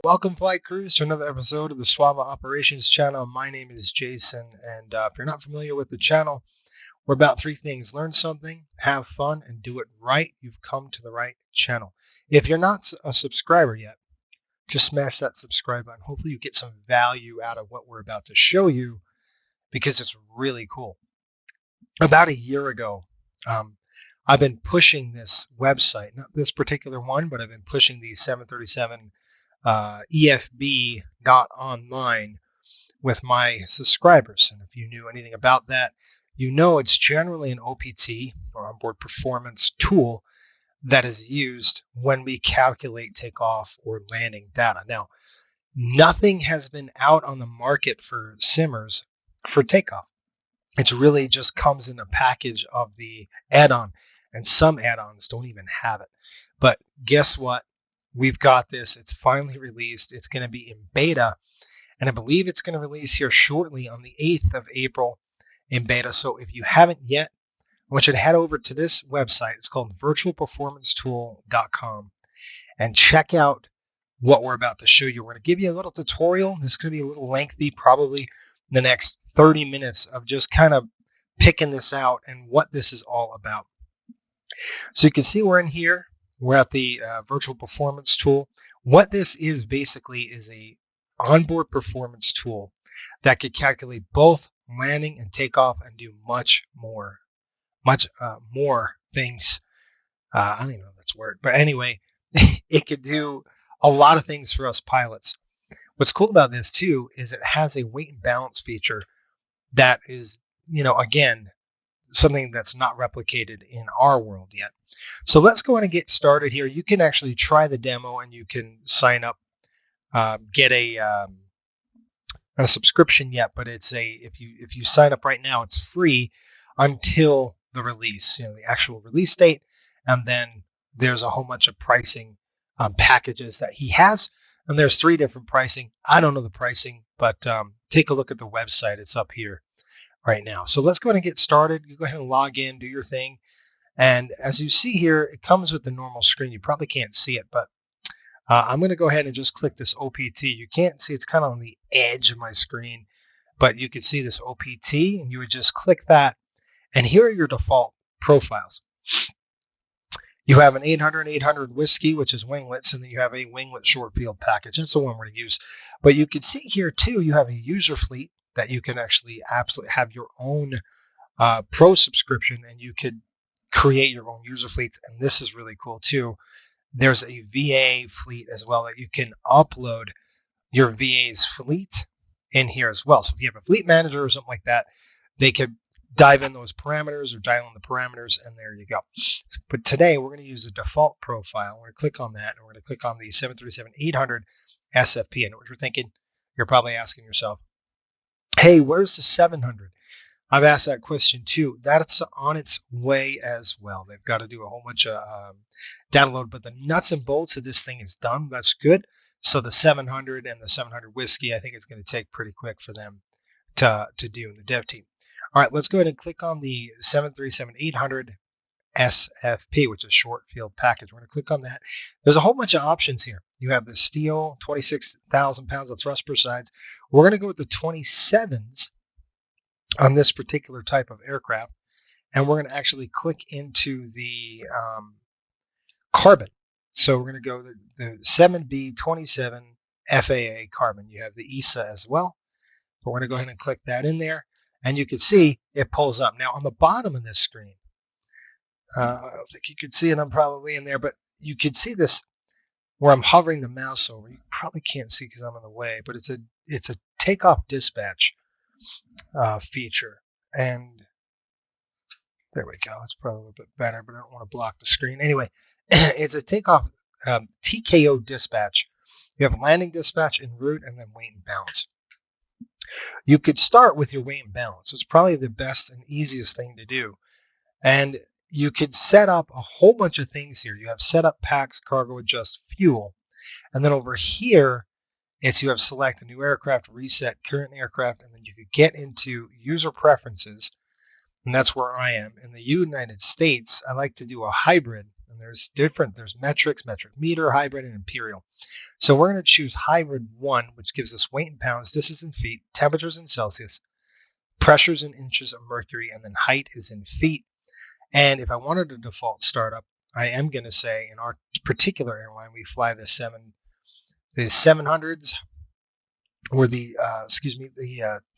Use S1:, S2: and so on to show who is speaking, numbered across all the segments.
S1: Welcome, flight crews, to another episode of the Swava Operations channel. My name is Jason, and if you're not familiar with the channel, we're about three things: learn something, have fun, and do it right. You've come to the right channel. If you're not a subscriber yet, just smash that subscribe button. Hopefully you get some value out of what we're about to show you, because it's really cool. About a year ago, I've been pushing this website, not this particular one, but I've been pushing the 737 EFB.online with my subscribers. And if you knew anything about that, you know it's generally an OPT, or onboard performance tool, that is used when we calculate takeoff or landing data. Now, nothing has been out on the market for simmers for takeoff. It really just comes in a package of the add-on, and some add-ons don't even have it. But guess what? We've got this. It's finally released. It's going to be in beta, and I believe it's going to release here shortly on the 8th of April in beta. So if you haven't yet, I want you to head over to this website. It's called virtualperformancetool.com, and check out what we're about to show you. We're going to give you a little tutorial. This is going to be a little lengthy, probably the next 30 minutes of just kind of picking this out and what this is all about. So you can see we're in here. We're at the virtual performance tool. What this is basically is a onboard performance tool that could calculate both landing and takeoff and do much more things. I don't even know if that's a word, but anyway, it could do a lot of things for us pilots. What's cool about this too is it has a weight and balance feature that is, again, something that's not replicated in our world yet. So let's go ahead and get started here. You can actually try the demo, and you can sign up, get a subscription yet, but it's if you sign up right now, it's free until the release, the actual release date, and then there's a whole bunch of pricing packages that he has, and there's 3 different pricing. I don't know the pricing, but take a look at the website. It's up here right now. So let's go ahead and get started. You go ahead and log in, do your thing. And as you see here, it comes with the normal screen. You probably can't see it, but I'm going to go ahead and just click this OPT. You can't see, it's kind of on the edge of my screen, but you can see this OPT, and you would just click that. And here are your default profiles. You have an 800 whiskey, which is winglets, and then you have a winglet short field package. That's the one we're going to use. But you can see here too, you have a user fleet that you can actually absolutely have your own pro subscription, and you could create your own user fleets. And this is really cool too. There's a VA fleet as well that you can upload your VA's fleet in here as well. So if you have a fleet manager or something like that, they could dive in those parameters or dial in the parameters, and there you go. But today we're going to use the default profile. We're going to click on that, and we're going to click on the 737-800 SFP. And what you're thinking, you're probably asking yourself, hey, where's the 700? I've asked that question too. That's on its way as well. They've got to do a whole bunch of data load, but the nuts and bolts of this thing is done. That's good. So the 700 and the 700 whiskey, I think it's going to take pretty quick for them to do in the dev team. All right, let's go ahead and click on the 737-800 SFP, which is short field package. We're going to click on that. There's a whole bunch of options here. You have the steel, 26,000 pounds of thrust per sides. We're going to go with the 27s on this particular type of aircraft, and we're going to actually click into the carbon. So we're going to go the 7B27 FAA carbon. You have the ESA as well, but we're going to go ahead and click that in there, and you can see it pulls up. Now on the bottom of this screen, I don't think you could see it. I'm probably in there, but you could see this where I'm hovering the mouse over. You probably can't see because I'm in the way, but it's a takeoff dispatch feature, and there we go. It's probably a little bit better, but I don't want to block the screen. Anyway, it's a takeoff TKO dispatch. You have landing dispatch, en route, and then weight and balance. You could start with your weight and balance. It's probably the best and easiest thing to do, and you could set up a whole bunch of things here. You have setup packs, cargo, adjust fuel, and then over here you have select a new aircraft, reset current aircraft, and then you could get into user preferences, and that's where I am. In the United States, I like to do a hybrid, And there's metrics, metric meter, hybrid, and imperial. So we're going to choose hybrid 1, which gives us weight in pounds, distance in feet, temperatures in Celsius, pressures in inches of mercury, and then height is in feet. And if I wanted a default startup, I am going to say in our particular airline, we fly the 700s or the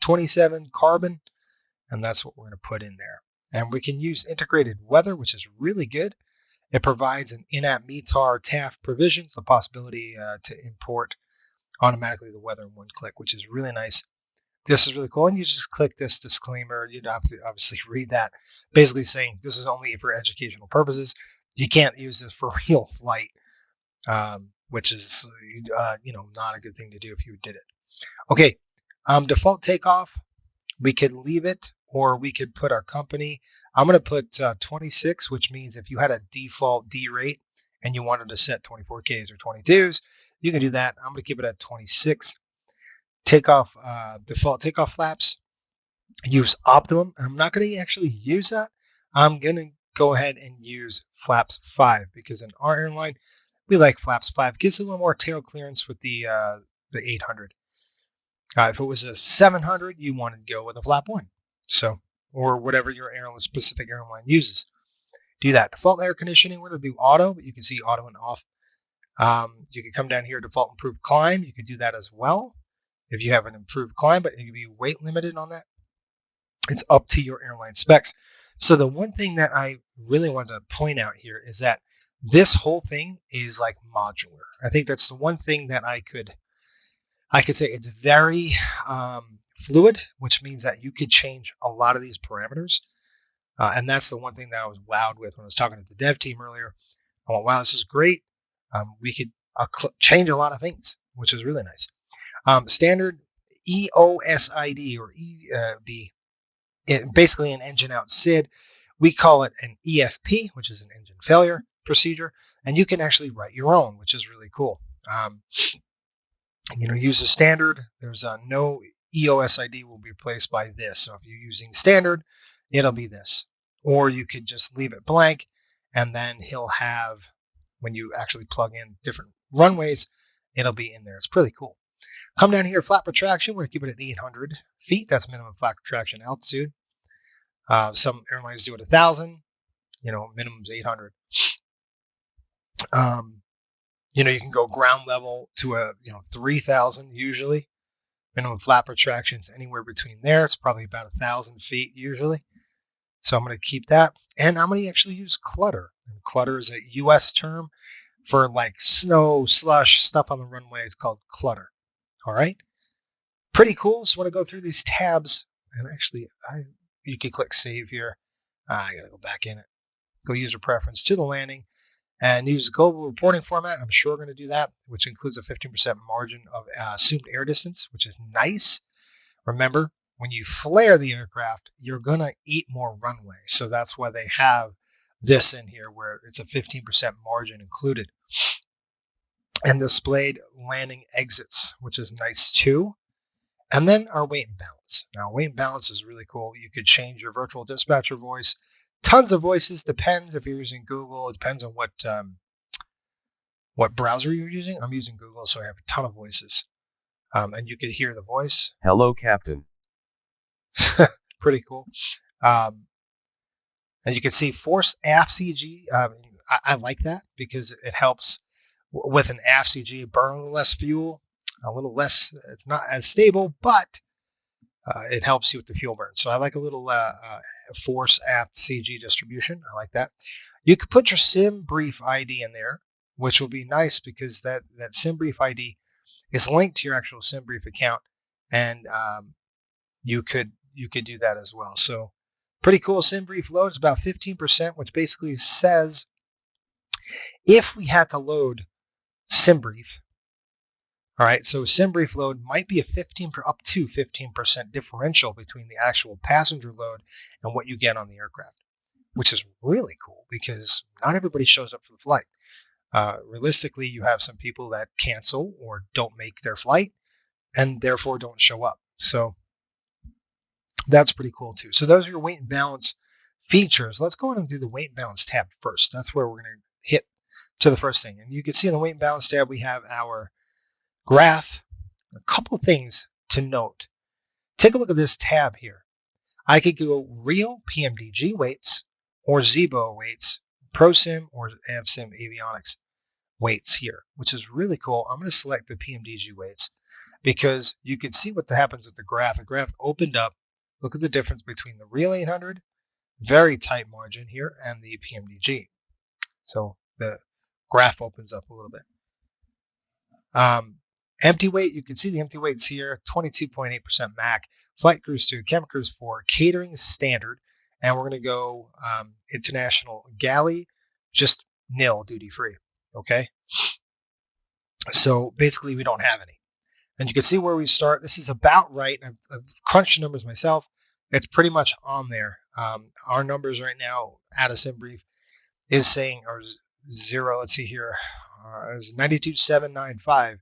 S1: 27 carbon, and that's what we're going to put in there. And we can use integrated weather, which is really good. It provides an in-app METAR TAF provisions, the possibility to import automatically the weather in one click, which is really nice. This is really cool. And you just click this disclaimer. You'd have to obviously read that, basically saying this is only for educational purposes. You can't use this for real flight, which is not a good thing to do if you did it. Okay, default takeoff. We could leave it, or we could put our company. I'm going to put 26, which means if you had a default D rate and you wanted to set 24Ks or 22s, you can do that. I'm going to keep it at 26. Takeoff, default takeoff flaps. Use optimum. I'm not going to actually use that. I'm going to go ahead and use flaps 5 because in our airline, we like flaps 5. Gives a little more tail clearance with the 800. If it was a 700, you want to go with a flap 1. So, or whatever your specific airline uses. Do that. Default air conditioning, we're going to do auto, but you can see auto and off. You can come down here, default improved climb. You can do that as well if you have an improved climb, but you can be weight limited on that. It's up to your airline specs. So the one thing that I really want to point out here is that this whole thing is like modular. I think that's the one thing that I could say it's very fluid, which means that you could change a lot of these parameters. And that's the one thing that I was wowed with when I was talking to the dev team earlier. I went, wow, this is great. We could change a lot of things, which is really nice. Standard EOSID or EB, basically an engine out SID. We call it an EFP, which is an engine failure procedure. And you can actually write your own, which is really cool. Use a standard. There's no EOSID will be replaced by this. So if you're using standard, it'll be this. Or you could just leave it blank, and then he'll have, when you actually plug in different runways, it'll be in there. It's pretty cool. Come down here, flap retraction. We're going to keep it at 800 feet. That's minimum flap retraction altitude. Some airlines do it 1,000. Minimum's 800. You can go ground level to 3,000 usually. Minimum flap retractions anywhere between there. It's probably about 1,000 feet usually. So I'm going to keep that. And I'm going to actually use clutter. And clutter is a U.S. term for like snow, slush, stuff on the runway. It's called clutter. All right. Pretty cool. So I want to go through these tabs. And actually, you can click save here. I got to go back in it. Go user preference to the landing. And use global reporting format. I'm sure we're going to do that, which includes a 15% margin of assumed air distance, which is nice. Remember, when you flare the aircraft, you're going to eat more runway. So that's why they have this in here where it's a 15% margin included. And displayed landing exits, which is nice too. And then our weight and balance. Now, weight and balance is really cool. You could change your virtual dispatcher voice. Tons of voices. Depends if you're using Google. It depends on what browser you're using. I'm using Google, so I have a ton of voices. And you could hear the voice.
S2: Hello, Captain.
S1: Pretty cool. And you can see force aft CG. I like that because it helps with an aft CG burn a little less fuel, a little less. It's not as stable, but it helps you with the fuel burn. So I like a little force aft CG distribution. I like that. You could put your sim brief ID in there, which will be nice because that sim brief ID is linked to your actual sim brief account, and you could do that as well. So pretty cool. Sim brief load is about 15%, which basically says if we had to load sim brief. All right, so sim brief load might be up to 15% differential between the actual passenger load and what you get on the aircraft, which is really cool because not everybody shows up for the flight. Realistically, you have some people that cancel or don't make their flight and therefore don't show up. So that's pretty cool too. So those are your weight and balance features. Let's go on and do the weight and balance tab first. That's where we're going to to the first thing. And you can see in the weight and balance tab, we have our graph. A couple of things to note. Take a look at this tab here. I could go real PMDG weights or ZBO weights, ProSim or AvSim avionics weights here, which is really cool. I'm going to select the PMDG weights because you can see what happens with the graph. The graph opened up. Look at the difference between the real 800, very tight margin here, and the PMDG. So the graph opens up a little bit. Empty weight, you can see the empty weights here, 22.8% MAC, flight cruise 2, cabin cruise 4, catering standard, and we're going to go international galley, just nil duty free. Okay. So basically we don't have any. And you can see where we start. This is about right. I've crunched the numbers myself. It's pretty much on there. Our numbers right now at a SimBrief is saying, or zero, let's see here, is 92,795.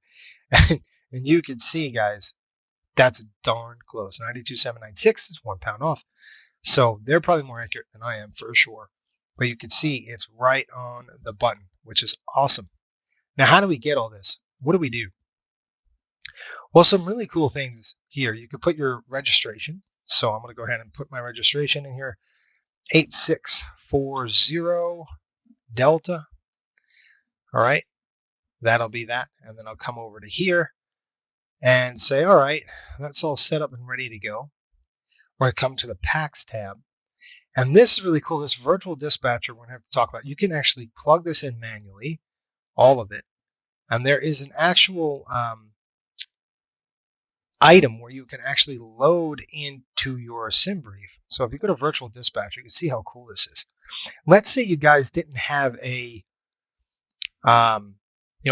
S1: And you can see, guys, that's darn close. 92,796 is 1 pound off. So they're probably more accurate than I am for sure. But you can see it's right on the button, which is awesome. Now, how do we get all this? What do we do? Well, some really cool things here. You can put your registration. So I'm going to go ahead and put my registration in here. 8640 Delta. All right. That'll be that. And then I'll come over to here and say, all right, that's all set up and ready to go. We're going to come to the PAX tab. And this is really cool. This virtual dispatcher we're going to have to talk about. You can actually plug this in manually, all of it. And there is an actual item where you can actually load into your SimBrief. So if you go to virtual dispatcher, you can see how cool this is. Let's say you guys didn't have a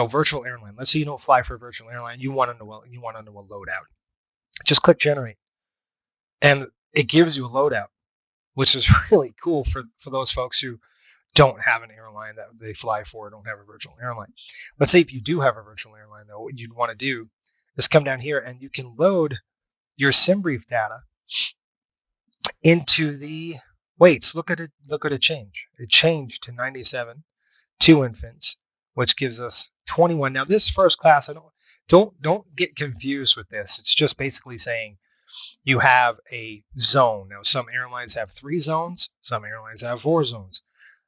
S1: virtual airline. Let's say you don't fly for a virtual airline. You want to know a loadout. Just click generate, and it gives you a loadout, which is really cool for those folks who don't have an airline that they fly for, don't have a virtual airline. Let's say if you do have a virtual airline, though, what you'd want to do is come down here and you can load your SimBrief data into the weights. Look at it change. It changed to 97, 2 infants, which gives us 21. Now this first class, don't get confused with this. It's just basically saying you have a zone. Now some airlines have 3 zones, some airlines have 4 zones.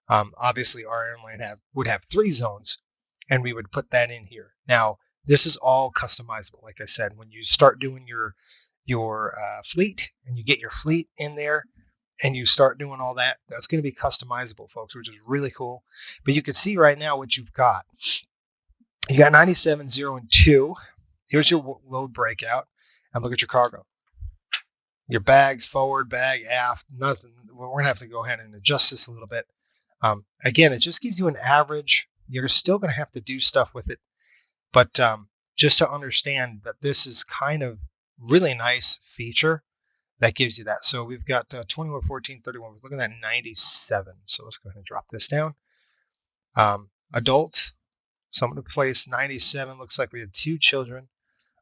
S1: Obviously our airline would have 3 zones, and we would put that in here. Now this is all customizable. Like I said, when you start doing your fleet and you get your fleet in there and you start doing all that, that's going to be customizable, folks, which is really cool. But you can see right now what you've got. You got 97, 0, and 2. Here's your load breakout. And look at your cargo. Your bags, forward, bag, aft, nothing. We're going to have to go ahead and adjust this a little bit. Again, it just gives you an average. You're still going to have to do stuff with it. But just to understand that this is kind of really nice feature that gives you that. So we've got 21, 14, 31. We're looking at 97. So let's go ahead and drop this down. Adults. So I'm going to place 97. Looks like we had 2 children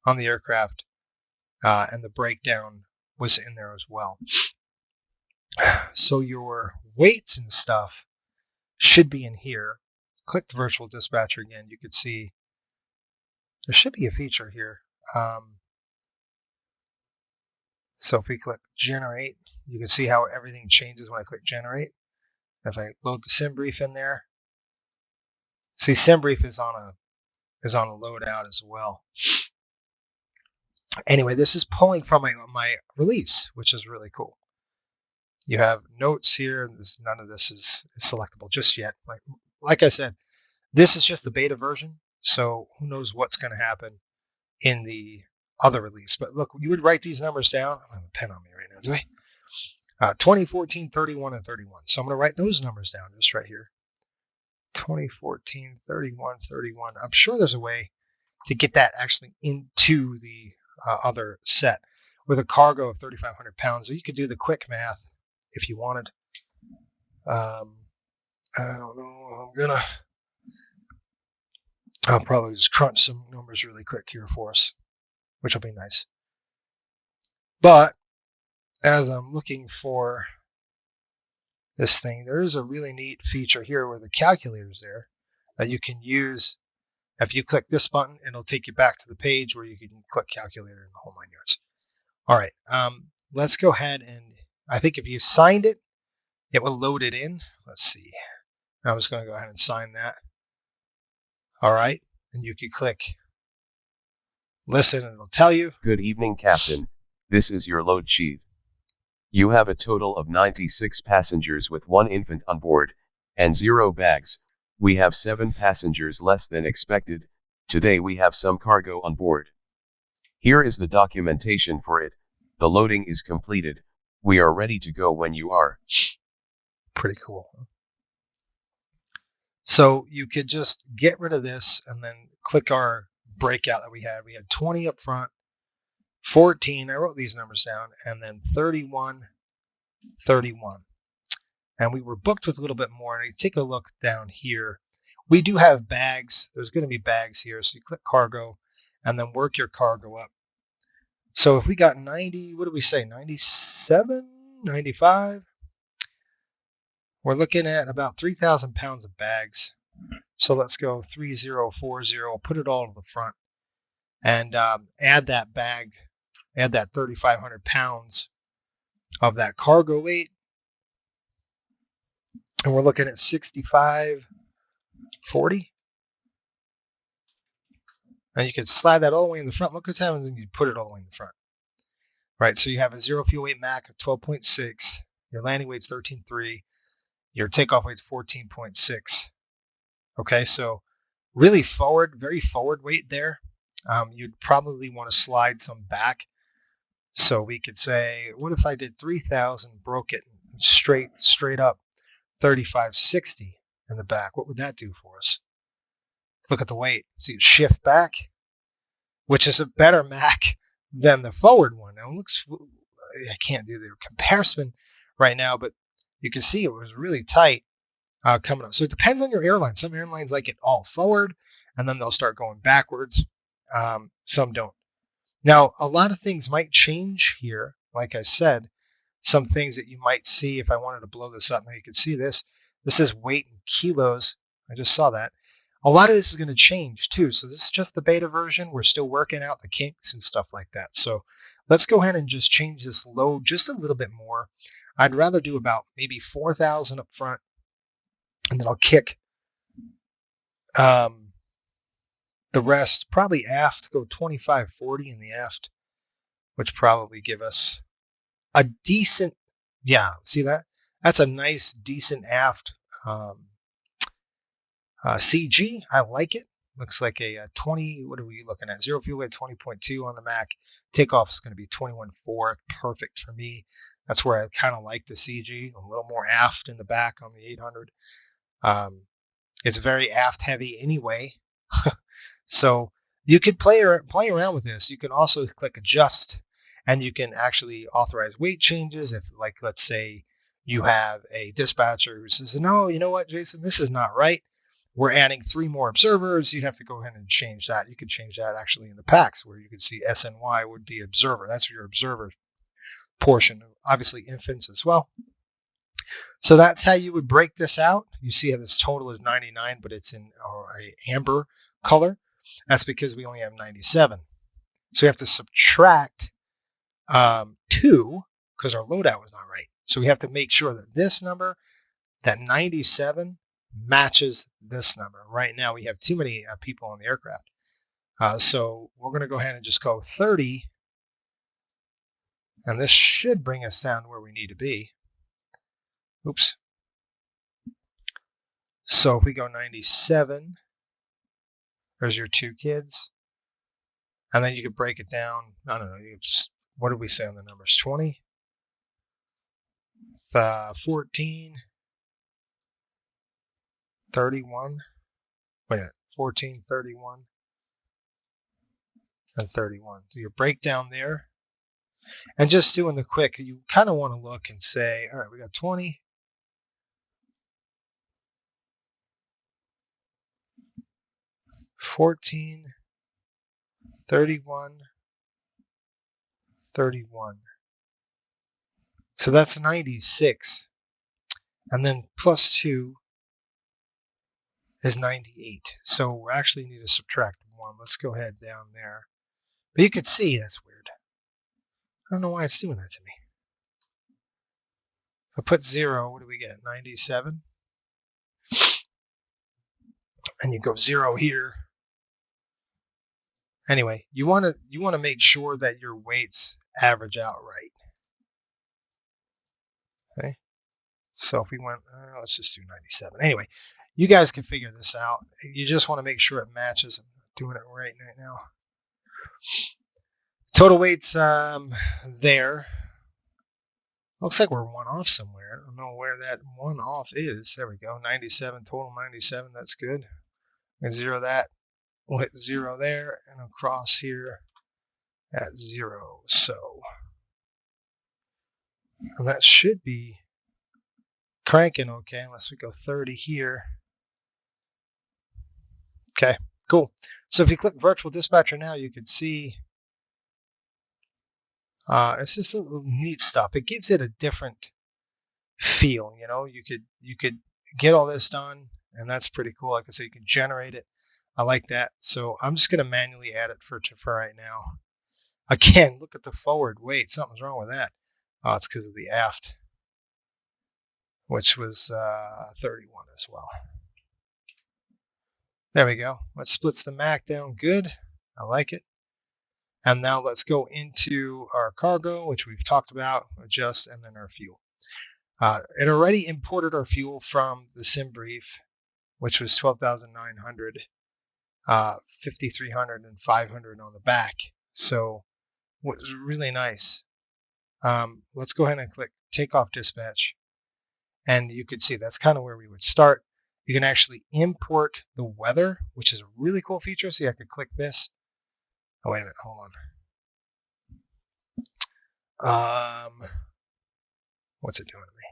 S1: on the aircraft. And the breakdown was in there as well. So your weights and stuff should be in here. Click the virtual dispatcher again. You can see there should be a feature here. So if we click generate, you can see how everything changes when I click generate. If I load the SimBrief in there, see SimBrief is on a loadout as well. Anyway, this is pulling from my release, which is really cool. You have notes here. None of this is selectable just yet. Like I said, this is just the beta version, so who knows what's going to happen in the other release. But look, you would write these numbers down. I don't have a pen on me right now, do I? 2014, 31, and 31. So I'm going to write those numbers down just right here. 2014, 31, 31. I'm sure there's a way to get that actually into the other set with a cargo of 3,500 pounds. So you could do the quick math if you wanted. I don't know. I'll probably just crunch some numbers really quick here for us, which will be nice. But as I'm looking for this thing, there is a really neat feature here where the calculator's there. that you can use. If you click this button, it'll take you back to the page where you can click calculator and the whole 9 yards. All right, let's go ahead and I think if you signed it, it will load it in. Let's see. I'm just going to go ahead and sign that. All right, and you can click listen and it'll tell you.
S2: Good evening, Captain. This is your load sheet. You have a total of 96 passengers with 1 infant on board, and 0 bags. We have 7 passengers less than expected. Today we have some cargo on board. Here is the documentation for it. The loading is completed. We are ready to go when you are.
S1: Pretty cool. So you could just get rid of this and then click our breakout that we had. We had 20 up front, 14, I wrote these numbers down, and then 31, 31. And we were booked with a little bit more. And you take a look down here. We do have bags. There's going to be bags here. So you click cargo and then work your cargo up. So if we got 90, what do we say? 97, 95? We're looking at about 3,000 pounds of bags. So let's go 3040, put it all to the front and add that bag, add that 3,500 pounds of that cargo weight. And we're looking at 6540. And you can slide that all the way in the front. Look what's happening when you put it all the way in the front. Right, so you have a zero fuel weight MAC of 12.6. Your landing weight's 13.3. Your takeoff weight's 14.6. Okay, so really forward, very forward weight there. You'd probably want to slide some back. So we could say, what if I did 3,000, broke it straight up, 3560 in the back? What would that do for us? Look at the weight. See it shift back, which is a better MAC than the forward one. Now it looks, I can't do the comparison right now, but you can see it was really tight coming up. So it depends on your airline. Some airlines like it all forward, and then they'll start going backwards. Some don't. Now, a lot of things might change here. Like I said, some things that you might see if I wanted to blow this up. Now you can see this. This is weight in kilos. I just saw that. A lot of this is going to change too. So this is just the beta version. We're still working out the kinks and stuff like that. So let's go ahead and just change this load just a little bit more. I'd rather do about maybe 4,000 up front, and then I'll kick the rest probably aft, go 2540 in the aft, which probably give us a decent, yeah, see that? That's a nice, decent aft CG. I like it. Looks like a 20, what are we looking at? Zero fuel weight 20.2 on the Mac. Takeoff is going to be 21.4. Perfect for me. That's where I kind of like the CG, a little more aft in the back on the 800. It's very aft heavy anyway. So you could play around with this. You can also click adjust, and you can actually authorize weight changes. If, like, let's say you have a dispatcher who says, no, you know what, Jason, this is not right. We're adding 3 more observers. You'd have to go ahead and change that. You could change that actually in the packs where you could see SNY would be observer. That's your observer portion. Obviously infants as well. So that's how you would break this out. You see how this total is 99, but it's in a amber color. That's because we only have 97. So we have to subtract 2 because our loadout was not right. So we have to make sure that this number, that 97, matches this number. Right now we have too many people on the aircraft. So we're going to go ahead and just go 30. And this should bring us down where we need to be. Oops. So if we go 97, there's your 2 kids. And then you could break it down. I don't know. What did we say on the numbers? 20, 14, 31. Wait a minute. 14, 31, and 31. So your breakdown there. And just doing the quick, you kind of want to look and say, all right, we got 20. 14, 31, 31. So that's 96. And then plus 2 is 98. So we actually need to subtract 1. Let's go ahead down there. But you can see that's weird. I don't know why it's doing that to me. I put 0. What do we get? 97. And you go 0 here. Anyway, you want to make sure that your weights average out right. Okay. So if we went, let's just do 97. Anyway, you guys can figure this out. You just want to make sure it matches. I'm doing it right now. Total weights there. Looks like we're 1 off somewhere. I don't know where that 1 off is. There we go. 97 total, 97. That's good. And 0 that. We'll hit 0 there and across here at 0. So and that should be cranking okay, unless we go 30 here. Okay, cool. So if you click virtual dispatcher now, you can see it's just a little neat stuff. It gives it a different feel. You know, you could get all this done, and that's pretty cool. Like I said, you can generate it. I like that. So I'm just going to manually add it for right now. Again, look at the forward. Wait, something's wrong with that. Oh, it's because of the aft, which was 31 as well. There we go. That splits the Mac down good. I like it. And now let's go into our cargo, which we've talked about, adjust, and then our fuel. It already imported our fuel from the sim brief, which was 12,900, 5,300, and 500 on the back. So what was really nice. Let's go ahead and click Takeoff Dispatch. And you can see that's kind of where we would start. You can actually import the weather, which is a really cool feature. See, I could click this. Oh, wait a minute. Hold on. What's it doing to me?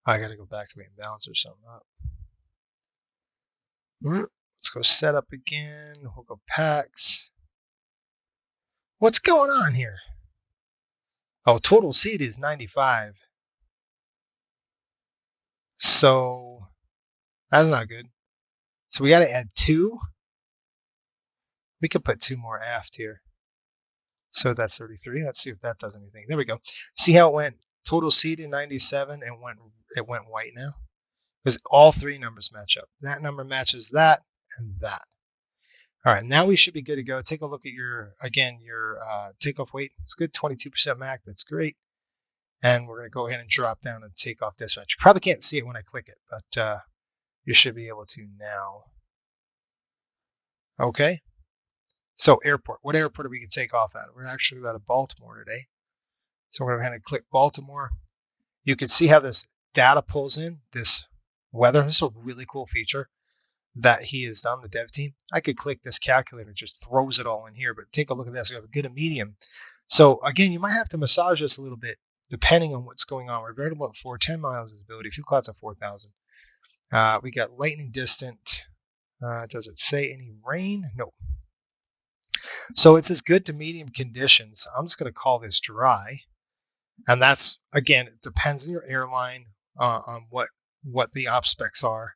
S1: I got to go back to weight and balance or something up. Let's go setup again. We'll go packs. What's going on here? Oh, total seat is 95. So that's not good. So we got to add 2. We could put 2 more aft here. So that's 33. Let's see if that does anything. There we go. See how it went? Total seat in 97 and it went white now. Because all 3 numbers match up. That number matches that and that. All right, now we should be good to go. Take a look at your takeoff weight. It's good, 22% Mac. That's great. And we're going to go ahead and drop down and takeoff dispatch. You probably can't see it when I click it, but you should be able to now. Okay. So airport. What airport are we going to take off at? We're actually out of Baltimore today. So we're going to go ahead and click Baltimore. You can see how this data pulls in, this weather. This is a really cool feature that he has done, the dev team. I could click this calculator, just throws it all in here, but take a look at this. We have a good and medium. So again, you might have to massage this a little bit depending on what's going on. We're variable at 410 miles visibility, few clouds at 4,000. We got lightning distant. Does it say any rain? No. So it says good to medium conditions. I'm just going to call this dry. And that's, again, it depends on your airline, on what the op specs are.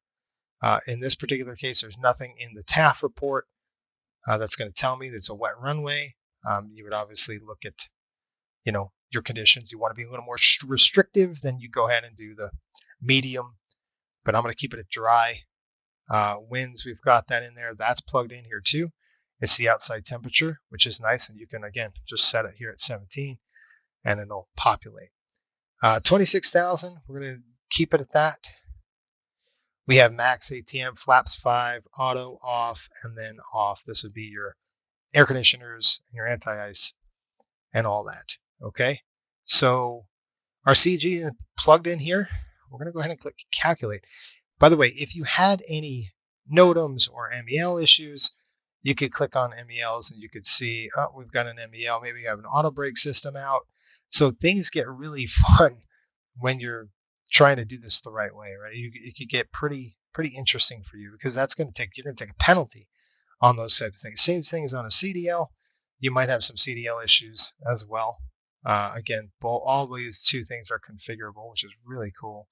S1: In this particular case, there's nothing in the TAF report that's going to tell me that it's a wet runway. You would obviously look at, your conditions. You want to be a little more restrictive, then you go ahead and do the medium. But I'm going to keep it at dry. Winds, we've got that in there. That's plugged in here too. It's the outside temperature, which is nice. And you can, again, just set it here at 17 and it'll populate. 26,000, we're going to keep it at that. We have max ATM, flaps 5, auto off, and then off. This would be your air conditioners, your anti-ice, and all that. Okay, so our CG is plugged in here. We're going to go ahead and click calculate. By the way, if you had any NOTAMs or MEL issues, you could click on MELs and you could see, oh, we've got an MEL. Maybe you have an auto brake system out. So things get really fun when you're trying to do this the right way, right? It could get pretty interesting for you because you're going to take a penalty on those types of things. Same thing as on a CDL. You might have some CDL issues as well. Again, all these 2 things are configurable, which is really cool.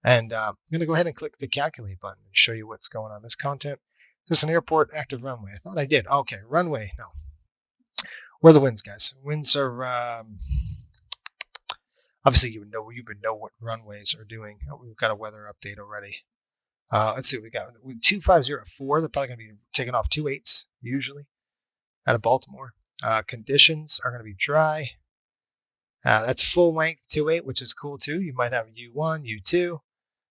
S1: And I'm going to go ahead and click the calculate button and show you what's going on. This content, this is an airport active runway. I thought I did. Okay, runway. No. Where are the winds, guys? Winds are obviously you would know what runways are doing. We've got a weather update already. Let's see what we got. 2504. They're probably going to be taking off 2.8s usually out of Baltimore. Conditions are going to be dry. That's full length 2.8, which is cool too. You might have U1, U2.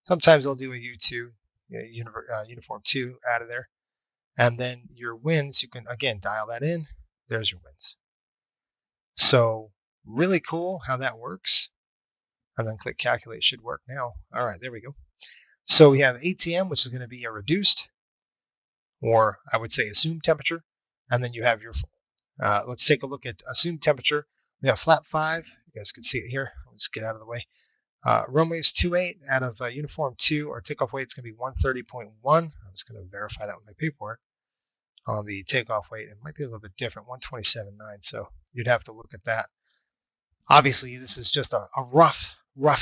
S1: Sometimes they'll do a U2, uniform 2 out of there. And then your winds, you can again dial that in. There's your winds. So really cool how that works. And then click calculate. Should work now. All right, there we go. So we have ATM, which is going to be a reduced, or I would say assumed temperature. And then you have your full. Let's take a look at assumed temperature. We have flap 5. You guys can see it here. Let's get out of the way. Runways 28 out of uniform 2, or takeoff weight is going to be 130.1. I'm just going to verify that with my paperwork. On the takeoff weight, it might be a little bit different, 127.9. So you'd have to look at that. Obviously, this is just a rough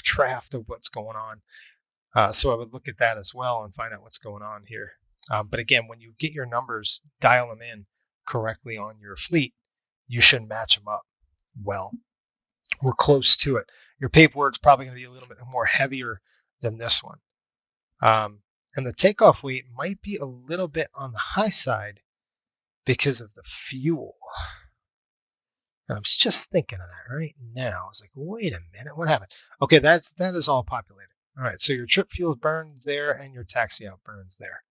S1: draft of what's going on. So I would look at that as well and find out what's going on here. But again, when you get your numbers, dial them in correctly on your fleet, you should match them up well. We're close to it. Your paperwork's probably going to be a little bit more heavier than this one. And the takeoff weight might be a little bit on the high side because of the fuel. And I was just thinking of that right now. I was like, wait a minute, what happened? Okay, that is all populated. All right, so your trip fuel burns there and your taxi out burns there.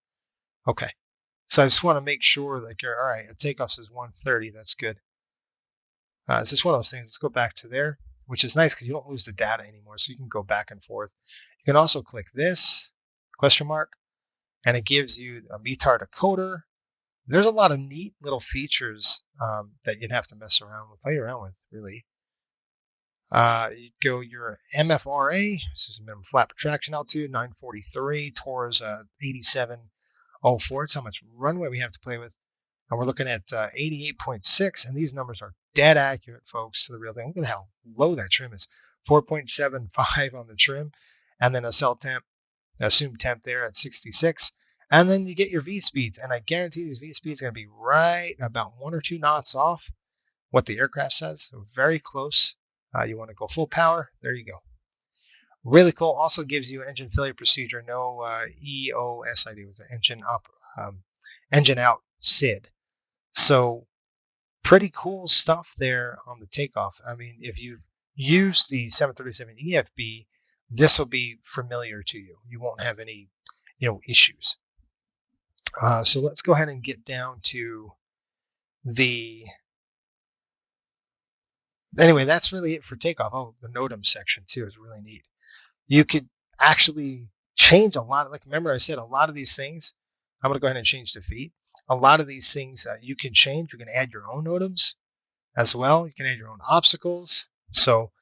S1: Okay, so I just want to make sure that you're all right. A takeoff says 130. That's good. It's just one of those things. Let's go back to there, which is nice because you don't lose the data anymore, so you can go back and forth. You can also click this question mark, and it gives you a METAR decoder. There's a lot of neat little features that you'd have to play around with, really. You'd go your MFRA, this is minimum flat protraction altitude, 943, TOR's 8704. It's how much runway we have to play with. And we're looking at 88.6, and these numbers are dead accurate, folks, to the real thing. Look at how low that trim is. 4.75 on the trim, and then a assumed temp there at 66. And then you get your V speeds, and I guarantee these V speeds are going to be right about 1 or 2 knots off what the aircraft says. So very close. You want to go full power. There you go. Really cool. Also gives you engine failure procedure. No EOSID was an engine out SID. So pretty cool stuff there on the takeoff. I mean, if you've used the 737 EFB, this will be familiar to you. You won't have any, issues. So let's go ahead and get down to anyway, that's really it for takeoff. Oh, the NOTAMs section too is really neat. You could actually change a lot. Like, remember I said a lot of these things, I'm going to go ahead and change the feet. A lot of these things you can change. You can add your own NOTAMs as well. You can add your own obstacles. So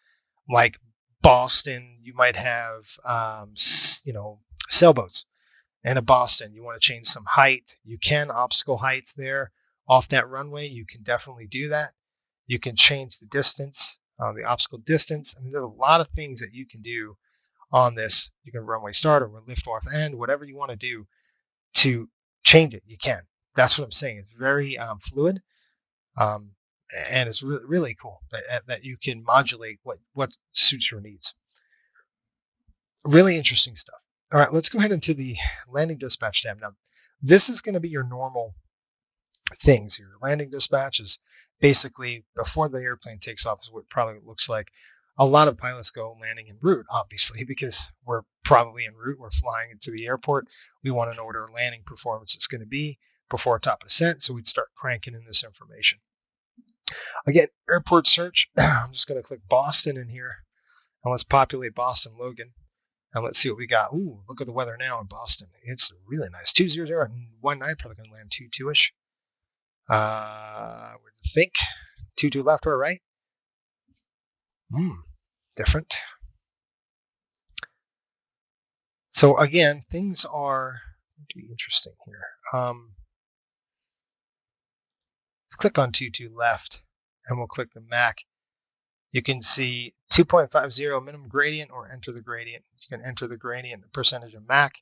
S1: like Boston, you might have, sailboats. And in Boston, you want to change some height. You can obstacle heights there off that runway. You can definitely do that. You can change the distance, the obstacle distance. I mean, there are a lot of things that you can do on this. You can runway start or lift off end, whatever you want to do to change it. You can. That's what I'm saying. It's very fluid, and it's really, really cool that you can modulate what suits your needs. Really interesting stuff. All right, let's go ahead into the landing dispatch tab. Now, this is going to be your normal things. Your landing dispatch is basically before the airplane takes off, is what it probably looks like. A lot of pilots go landing en route, obviously, because we're probably en route. We're flying into the airport. We want to know what our landing performance is going to be before top of descent, so we'd start cranking in this information. Again, airport search. I'm just going to click Boston in here, and let's populate Boston Logan. And let's see what we got. Ooh, look at the weather now in Boston. It's really nice. 200 and 19, probably going to land 22-ish. What do you think? 22 left or right? Different. So again, things are going to be interesting here. Click on 22 left, and we'll click the MAC. You can see 2.50 minimum gradient, or enter the gradient. You can enter the gradient percentage of Mach.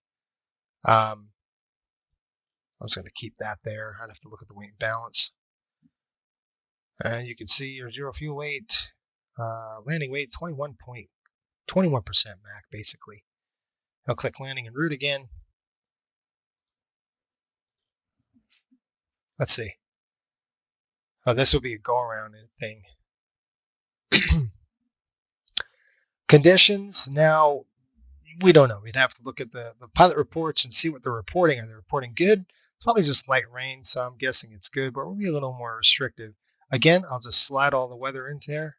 S1: I'm just going to keep that there. I'd have to look at the weight and balance. And you can see your zero fuel weight, landing weight 21% Mach, basically. I'll click landing and route again. Let's see. Oh, this will be a go-around thing. Conditions. Now, we don't know. We'd have to look at the pilot reports and see what they're reporting. Are they reporting good? It's probably just light rain, so I'm guessing it's good, but we'll be a little more restrictive. Again, I'll just slide all the weather into there,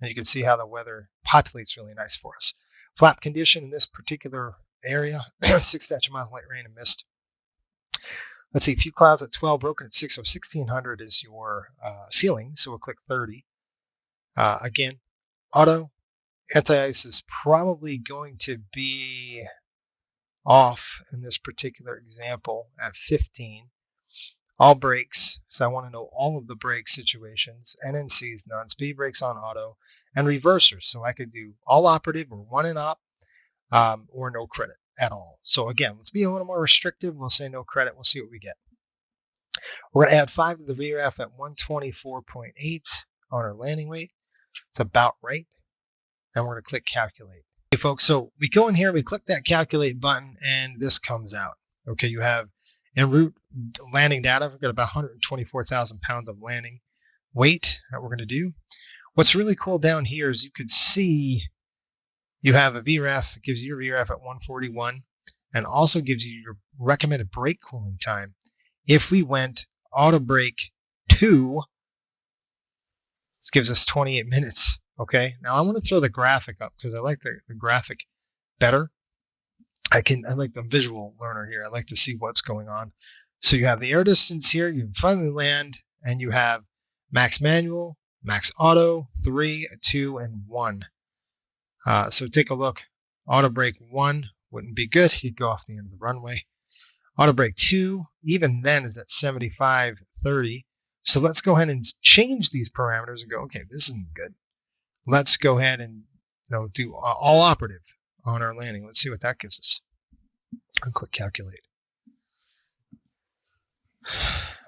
S1: and you can see how the weather populates really nice for us. Flap condition in this particular area, 6 statute miles, light rain and mist. Let's see, few clouds at 12, broken at 6, so 1600 is your ceiling, so we'll click 30. Again, auto. Anti-ice is probably going to be off in this particular example at 15. All brakes, so I want to know all of the brake situations, NNCs, none, speed brakes on auto, and reversers. So I could do all operative or one in op, or no credit at all. So again, let's be a little more restrictive. We'll say no credit. We'll see what we get. We're going to add 5 to the VRF at 124.8 on our landing weight. It's about right. And we're going to click calculate. Okay, folks, so we go in here, we click that calculate button, and this comes out. Okay, you have en route landing data. We've got about 124,000 pounds of landing weight that we're going to do. What's really cool down here is you could see you have a VRF. It gives you your VRF at 141 and also gives you your recommended brake cooling time. If we went auto brake 2, this gives us 28 minutes. Okay, now I want to throw the graphic up because I like the graphic better. I like the visual learner here. I like to see what's going on. So you have the air distance here, you finally land, and you have max manual, max auto, 3, 2, and 1. So take a look. Auto brake 1 wouldn't be good. You'd go off the end of the runway. Auto brake 2, even then, is at 75/30. So let's go ahead and change these parameters and go, okay, this isn't good. Let's go ahead and do all operative on our landing. Let's see what that gives us. And click calculate.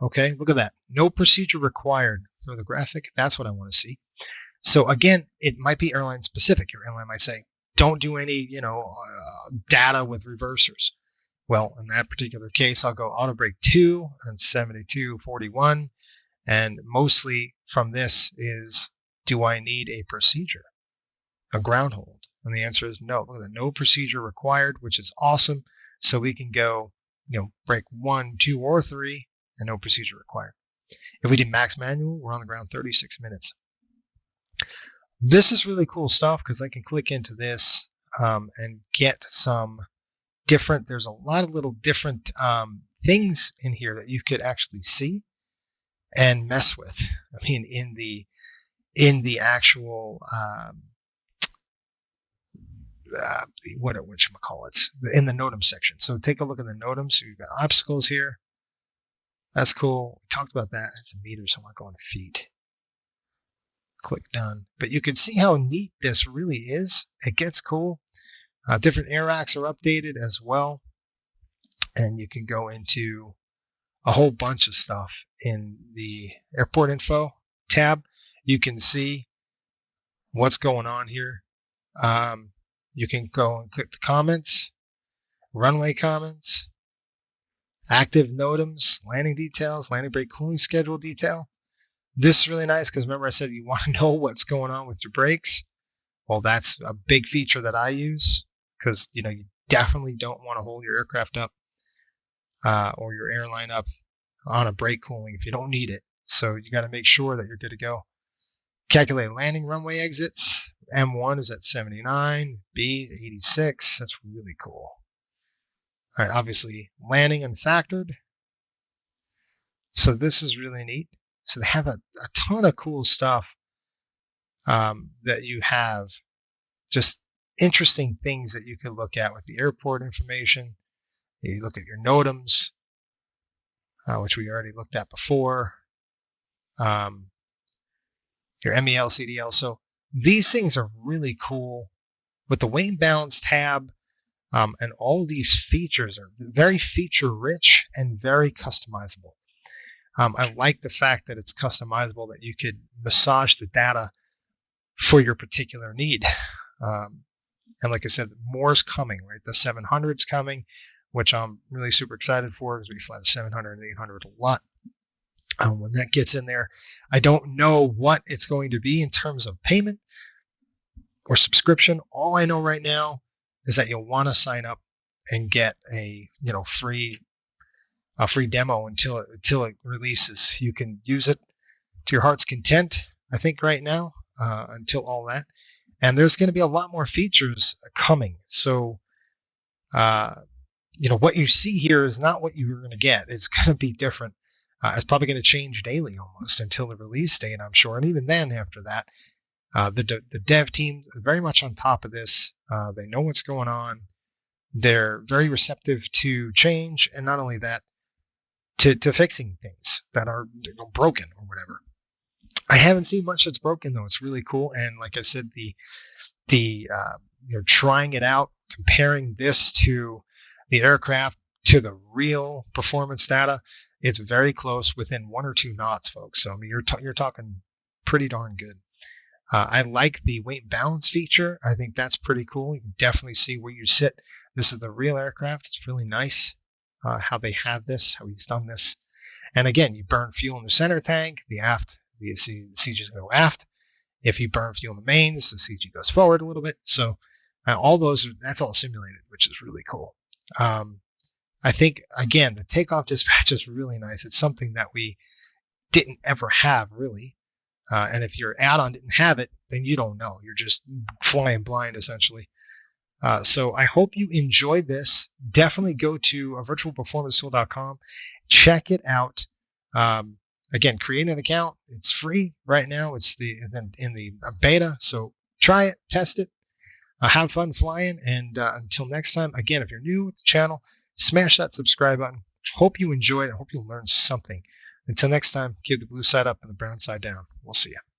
S1: Okay, look at that. No procedure required for the graphic. That's what I want to see. So again, it might be airline specific. Your airline might say, don't do any, data with reversers. Well, in that particular case, I'll go auto brake 2 and 72/41. And mostly from this is, do I need a procedure, a ground hold? And the answer is no. Look at that, no procedure required, which is awesome. So we can go, brake 1, 2, or 3, and no procedure required. If we did max manual, we're on the ground 36 minutes. This is really cool stuff because I can click into this and get some different, there's a lot of little different things in here that you could actually see and mess with. I mean, in the actual in the NOTAM section. So take a look at the NOTAM. So you've got obstacles here. That's cool. We talked about that. It's a meter, so I want to go in feet. Click done. But you can see how neat this really is. It gets cool. Different air racks are updated as well. And you can go into a whole bunch of stuff in the airport info tab. You can see what's going on here. You can go and click the comments, runway comments, active NOTAMs, landing details, landing brake cooling schedule detail. This is really nice because remember I said you want to know what's going on with your brakes. Well, that's a big feature that I use because you definitely don't want to hold your aircraft up or your airline up on a brake cooling if you don't need it. So you got to make sure that you're good to go. Calculate landing runway exits. M1 is at 79, B is 86. That's really cool. All right, obviously landing unfactored. So this is really neat. So they have a ton of cool stuff that you have, just interesting things that you can look at with the airport information. You look at your NOTAMs, which we already looked at before. Your MEL, CDL. So these things are really cool with the weight and balance tab. And all of these features are very feature rich and very customizable. I like the fact that it's customizable, that you could massage the data for your particular need. And like I said, more is coming, right? The 700 is coming, which I'm really super excited for because we fly the 700 and 800 a lot. When that gets in there, I don't know what it's going to be in terms of payment or subscription. All I know right now is that you'll want to sign up and get a free demo until it releases. You can use it to your heart's content, I think, right now, until all that. And there's going to be a lot more features coming. So, what you see here is not what you're going to get. It's going to be different. It's probably going to change daily almost until the release date, I'm sure. And even then, after that, the dev team are very much on top of this. They know what's going on. They're very receptive to change, and not only that, to fixing things that are broken or whatever. I haven't seen much that's broken though. It's really cool, and like I said, the trying it out, comparing this to the aircraft to the real performance data, it's very close, within 1 or 2 knots, folks. So I mean, you're talking pretty darn good. I like the weight and balance feature. I think that's pretty cool. You can definitely see where you sit. This is the real aircraft. It's really nice how they have this, how he's done this. And again, you burn fuel in the center tank, the CG is going to go aft. If you burn fuel in the mains, the CG goes forward a little bit. So that's all simulated, which is really cool. I think, again, the takeoff dispatch is really nice. It's something that we didn't ever have, really. And if your add-on didn't have it, then you don't know. You're just flying blind, essentially. So I hope you enjoyed this. Definitely go to virtualperformancefuel.com. Check it out. Again, create an account. It's free right now. It's in the beta. So try it, test it, have fun flying. And until next time, again, if you're new to the channel, smash that subscribe button. Hope you enjoyed it. I hope you learned something. Until next time, keep the blue side up and the brown side down. We'll see you.